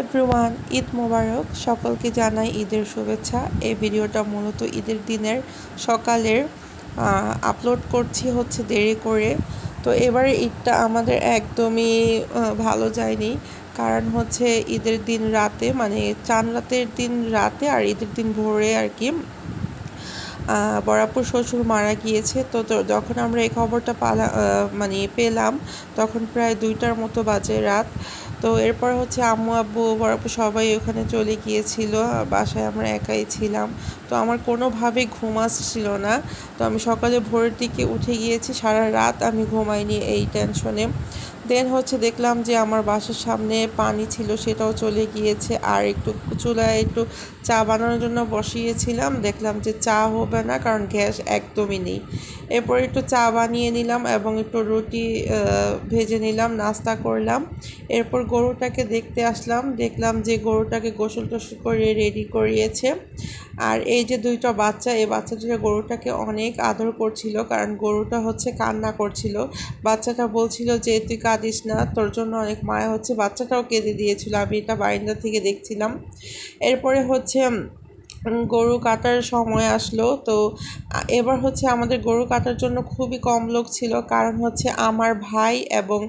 Everyone, Eid মোবারক। সকলকে জানাই ঈদের শুভেচ্ছা। এই ভিডিওটা মূলত ঈদের দিনের সকালের আপলোড করছি দেরি করে। তো এবারে ঈদটা আমাদের একদমই ভালো যায়নি, কারণ ঈদের দিন রাতে, মানে চাঁদ রাতের দিন রাতে আর ঈদের দিন ভোরে আর কি বরাপুর শ্বশুর মারা গিয়েছে। তো যখন আমরা এই খবরটা পেলাম, তখন প্রায় 2টার মতো বাজে রাত। তো এরপর আম্মু আব্বু বরাপুর সবাই ওখানে চলে গিয়েছিল, বাসায় আমরা একাই ছিলাম। তো আমার কোনোভাবেই ঘুম আসছিল না। তো আমি সকালে ভোরের দিকে উঠে গিয়েছি, সারা রাত আমি ঘুমাইনি এই টেনশনে। দেন দেখলাম যে আমার বাসার সামনে পানি ছিল, সেটাও চলে গিয়েছে। আর একটু চুলায় একটু চা বানানোর জন্য বসিয়েছিলাম, দেখলাম যে চা হবে না, কারণ গ্যাস একদমই নেই। এরপর একটু চা বানিয়ে নিলাম এবং একটু রুটি ভেজে নিলাম, নাস্তা করলাম। এরপর গরুটাকে দেখতে আসলাম, দেখলাম যে গরুটাকে গোসল টোসল করে রেডি করিয়েছে। আর এই যে 2টা বাচ্চা, এই বাচ্চা দুটো গরুটাকে অনেক আদর করছিল, কারণ গরুটা কান্না করছিল। বাচ্চাটা বলছিল যে তুই কাঁদিস না, তোর জন্য অনেক মায়া হচ্ছে। বাচ্চাটাও কেঁদে দিয়েছিল, আমি এটা বারান্দা থেকে দেখছিলাম। এরপরে গরু কাটার সময় আসলো। তো এবার আমাদের গরু কাটার জন্য খুবই কম লোক ছিল, কারণ আমার ভাই এবং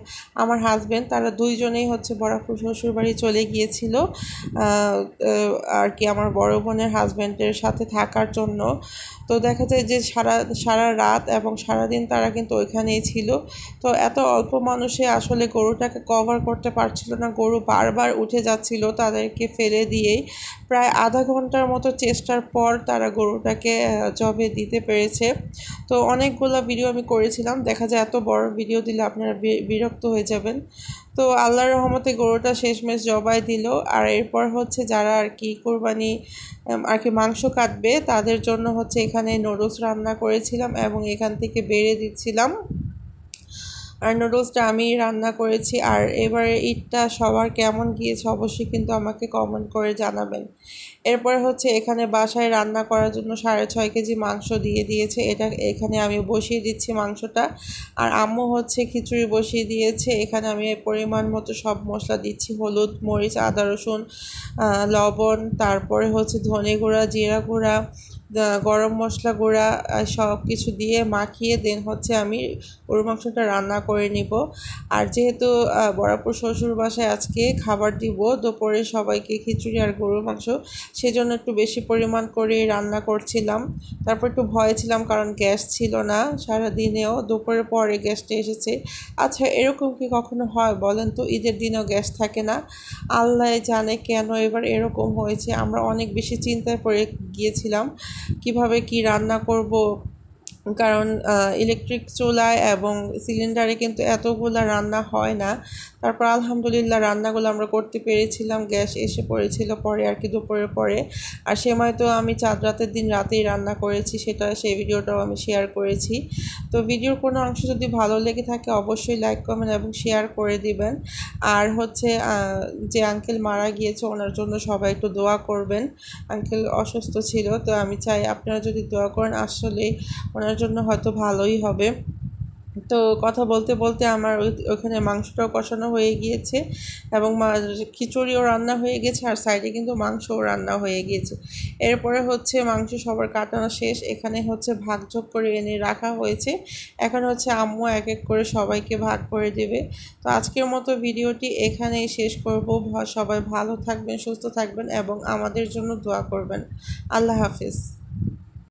আমার হাজব্যান্ড, তারা দুইজনেই বরাপুর শ্বশুরবাড়ি চলে গিয়েছিল আর কি আমার বড় বোনের হাজব্যান্ডের সাথে থাকার জন্য। তো দেখা যায় যে সারা রাত এবং সারাদিন তারা কিন্তু ওইখানেই ছিল। তো এত অল্প মানুষে আসলে গরুটাকে কভার করতে পারছিল না, গরু বারবার উঠে যাচ্ছিল তাদেরকে ফেলে দিয়েই। প্রায় আধা ঘন্টার মতো চেষ্টার পর তারা গরুটাকে জবে দিতে পেরেছে। তো অনেকগুলো ভিডিও আমি করেছিলাম, দেখা যায় এত বড় ভিডিও দিলে আপনারা বিরক্ত হয়ে যাবেন। তো আল্লাহর রহমতে গরুটা শেষমেশ জবাই দিল। আর এরপর যারা আর কি কোরবানি আর কি মাংস কাটবে, তাদের জন্য এখানে নুডলস রান্না করেছিলাম এবং এখান থেকে বেড়ে দিচ্ছিলাম। আর নুডলসটা আমি রান্না করেছি। আর এবারে ঈদটা সবার কেমন গিয়েছে অবশ্যই কিন্তু আমাকে কমেন্ট করে জানাবেন। এরপরে এখানে বাসায় রান্না করার জন্য 6.5 কেজি মাংস দিয়ে দিয়েছে, এখানে আমি বসিয়ে দিচ্ছি মাংসটা। আর আম্মু খিচুড়ি বসিয়ে দিয়েছে। এখানে আমি পরিমাণ মতো সব মশলা দিচ্ছি, হলুদ, মরিচ, আদা, রসুন, লবণ, তারপরে ধনে গুঁড়া, জিরা গুঁড়া, গরম মশলা গুঁড়া, সব কিছু দিয়ে মাখিয়ে দেন আমি গরুর মাংসটা রান্না করে নিব। আর যেহেতু বরাপুর শ্বশুর বাসায় আজকে খাবার দিব দুপুরে সবাইকে, খিচুড়ি আর গরুর মাংস, সেজন্য একটু বেশি পরিমাণ করে রান্না করছিলাম। তারপর একটু ভয় ছিলাম, কারণ গ্যাস ছিল না সারাদিনেও, দুপুরের পরে গ্যাসটা এসেছে। আচ্ছা, এরকম কি কখনো হয় বলেন তো? ঈদের দিনেও গ্যাস থাকে না, আল্লাহ জানে কেন এবার এরকম হয়েছে। আমরা অনেক বেশি চিন্তায় পড়ে গিয়েছিলাম কিভাবে কি রান্না করব, কারণ ইলেকট্রিক চুলায় এবং সিলিন্ডারে কিন্তু এতগুলা রান্না হয় না। তারপর আলহামদুলিল্লাহ রান্নাগুলো আমরা করতে পেরেছিলাম, গ্যাস এসে পড়েছিল পরে আর কি দুপুরের পরে। আর সেময় তো আমি চাঁদ রাতের দিন রাতেই রান্না করেছি, সেই ভিডিওটাও আমি শেয়ার করেছি। তো ভিডিওর কোনো অংশ যদি ভালো লেগে থাকে অবশ্যই লাইক, কমেন্ট এবং শেয়ার করে দিবেন। আর যে আঙ্কেল মারা গিয়েছে, ওনার জন্য সবাই একটু দোয়া করবেন। আঙ্কেল অসুস্থ ছিল, তো আমি চাই আপনারা যদি দোয়া করেন, আসলে ওনার জন্য হয়তো ভালোই হবে। তো কথা বলতে বলতে আমার ওখানে মাংসটাও কষানো হয়ে গিয়েছে এবং খিচুড়িও রান্না হয়ে গেছে, আর সাইডে কিন্তু মাংসও রান্না হয়ে গিয়েছে। এরপরে মাংস সবার কাটানো শেষ, এখানে ভাগযোগ করে এনে রাখা হয়েছে। এখন আম্মু এক এক করে সবাইকে ভাগ করে দেবে। তো আজকের মতো ভিডিওটি এখানেই শেষ করব। সবাই ভালো থাকবেন, সুস্থ থাকবেন এবং আমাদের জন্য দোয়া করবেন। আল্লাহ হাফিজ।